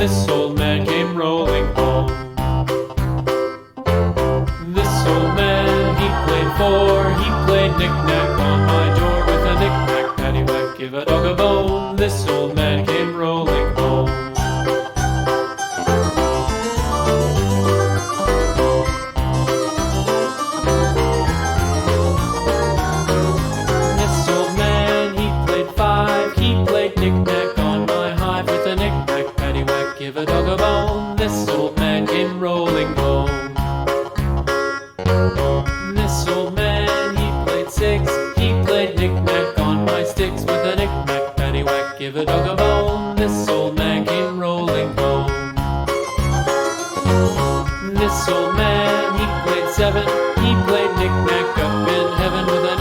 this old man came rolling home. This old man, he played four, he played knick-knack on my door with a knick-knack, paddywhack, give a dog a bone. This old man came rolling home. This old man, he played five, he played knick-knack on my hive with a knick-knack, paddywhack, give a dog a bone. This old man came rolling home. This old man, he played six, he played knick-knack on my sticks with a knick-knack, paddywhack, give a dog a bone. This old man came rolling home. This old man, he played seven, he played knick-knack up in heaven with a